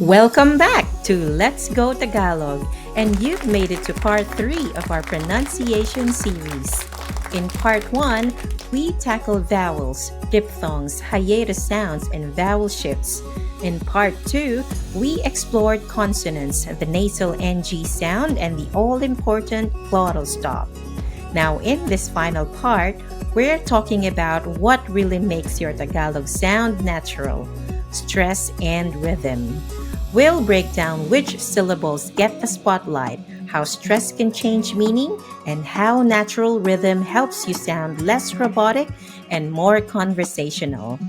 Welcome back to Let's Go Tagalog, and you've made it to part 3 of our pronunciation series. In part 1, we tackled vowels, diphthongs, hiatus sounds, and vowel shifts. In part 2, we explored consonants, the nasal NG sound, and the all-important glottal stop. Now, in this final part, we're talking about what really makes your Tagalog sound natural: stress and rhythm. We'll break down which syllables get the spotlight, how stress can change meaning, and how natural rhythm helps you sound less robotic and more conversational.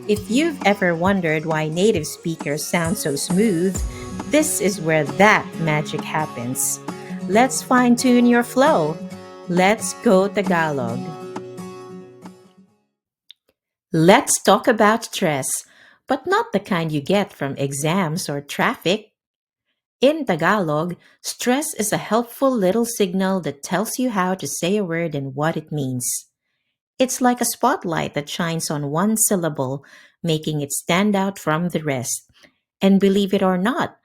If you've ever wondered why native speakers sound so smooth, this is where that magic happens. Let's fine tune your flow. Let's go Tagalog. Let's talk about stress, but not the kind you get from exams or traffic. In Tagalog, stress is a helpful little signal that tells you how to say a word and what it means. It's like a spotlight that shines on one syllable, making it stand out from the rest. And believe it or not,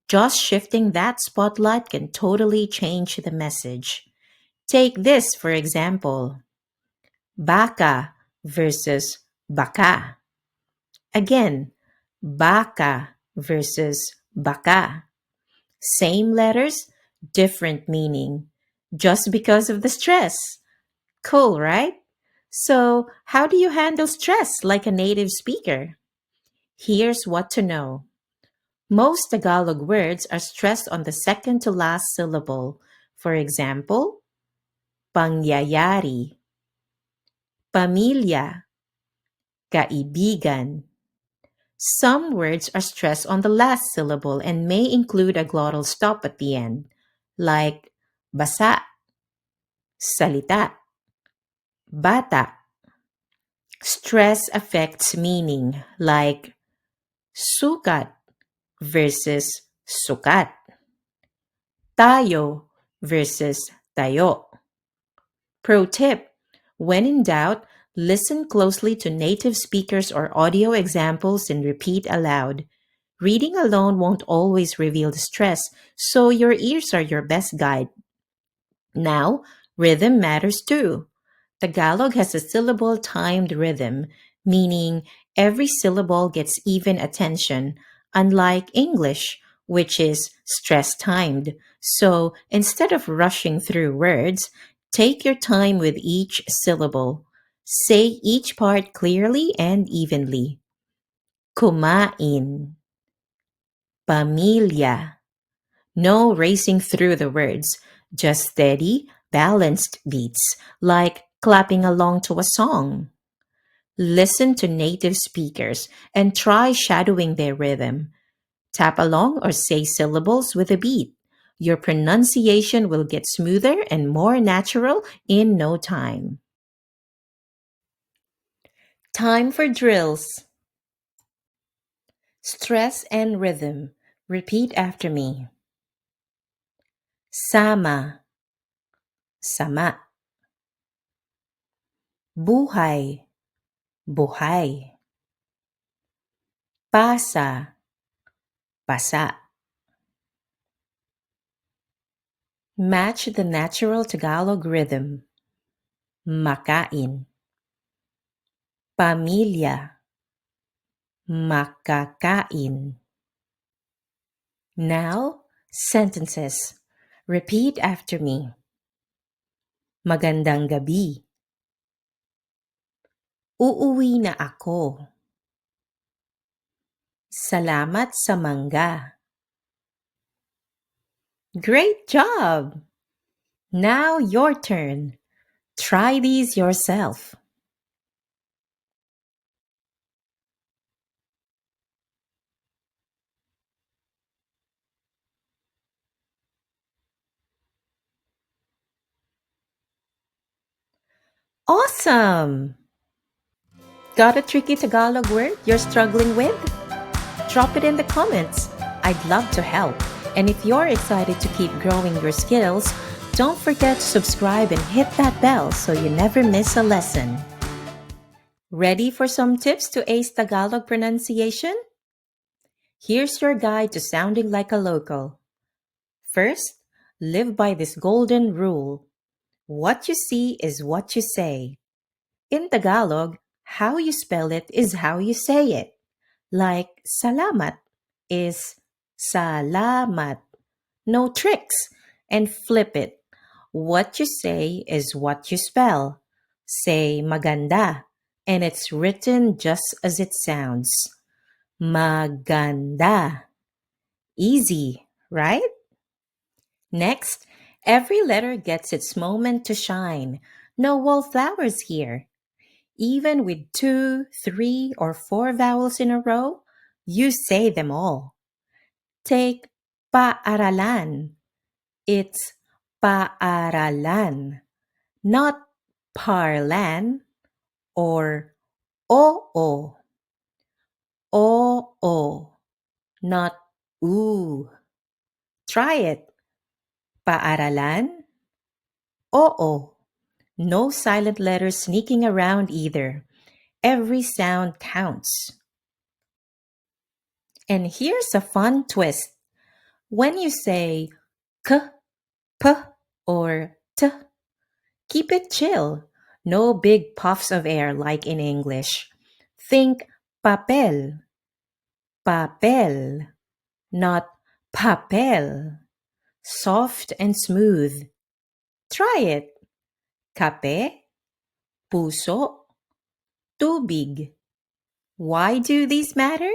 just shifting that spotlight can totally change the message. Take this for example: baka versus baka. Again, baka versus baka. Same letters, different meaning, just because of the stress. Cool, right? So, how do you handle stress like a native speaker? Here's what to know. Most Tagalog words are stressed on the second to last syllable. For example, pangyayari, pamilya, kaibigan. Some words are stressed on the last syllable and may include a glottal stop at the end, like basa, salita, bata. Stress affects meaning, like sukat versus sukat, tayo versus tayo. Pro tip: when in doubt, listen closely to native speakers or audio examples and repeat aloud. Reading alone won't always reveal the stress, so your ears are your best guide. Now, rhythm matters too. Tagalog has a syllable timed rhythm, meaning every syllable gets even attention, unlike English, which is stress timed. So instead of rushing through words, take your time with each syllable. Say each part clearly and evenly. Kumain, pamilya. No racing through the words, just steady, balanced beats, like clapping along to a song. Listen to native speakers and try shadowing their rhythm. Tap along or say syllables with a beat. Your pronunciation will get smoother and more natural in no time. Time for drills. Stress and rhythm. Repeat after me. Sama, sama. Buhay, buhay. Pasa, pasa. Match the natural Tagalog rhythm. Makain. Pamilya, makakain. Now, sentences. Repeat after me. Magandang gabi. Uuwi na ako. Salamat sa mangga. Great job! Now your turn. Try these yourself. Awesome! Got a tricky Tagalog word you're struggling with? Drop it in the comments. I'd love to help. And if you're excited to keep growing your skills, don't forget to subscribe and hit that bell so you never miss a lesson. Ready for some tips to ace Tagalog pronunciation? Here's your guide to sounding like a local. First, live by this golden rule. What you see is what you say. In Tagalog, how you spell it is how you say it. Like salamat is salamat. No tricks. And flip it. What you say is what you spell. Say maganda, and it's written just as it sounds. Maganda. Easy, right? Next, every letter gets its moment to shine. No wallflowers here. Even with two, three, or four vowels in a row, you say them all. Take paaralan. It's paaralan, not parlan or oo. Oo, not oo. Try it. Paaralan, oo. No silent letters sneaking around either. Every sound counts. And here's a fun twist. When you say k, p, or t, keep it chill. No big puffs of air like in English. Think papel, papel, not papel. Soft and smooth. Try it. Kape, puso, tubig. Why do these matter?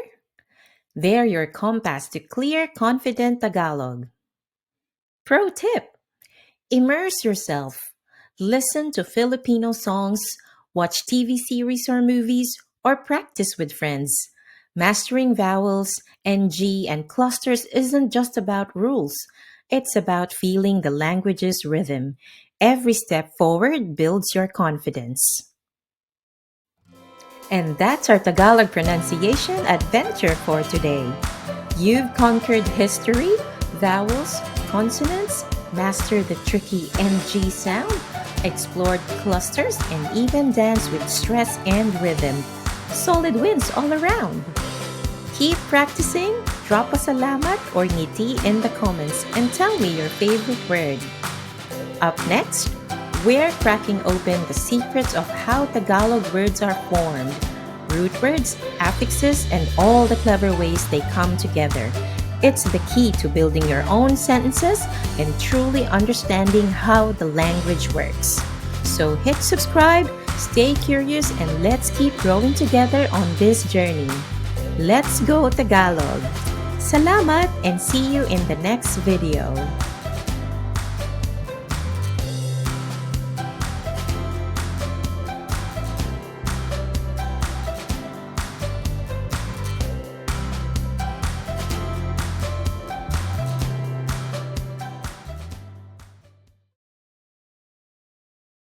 They're your compass to clear, confident Tagalog. Pro tip: immerse yourself. Listen to Filipino songs, watch TV series or movies, or practice with friends. Mastering vowels, NG, and clusters isn't just about rules. It's about feeling the language's rhythm. Every step forward builds your confidence. And that's our Tagalog pronunciation adventure for today. You've conquered history, vowels, consonants, mastered the tricky NG sound, explored clusters, and even danced with stress and rhythm. Solid wins all around. Keep practicing, drop a salamat or ngiti in the comments and tell me your favorite word. Up next, we're cracking open the secrets of how Tagalog words are formed, root words, affixes, and all the clever ways they come together. It's the key to building your own sentences and truly understanding how the language works. So hit subscribe, stay curious, and let's keep growing together on this journey. Let's go Tagalog! Salamat and see you in the next video.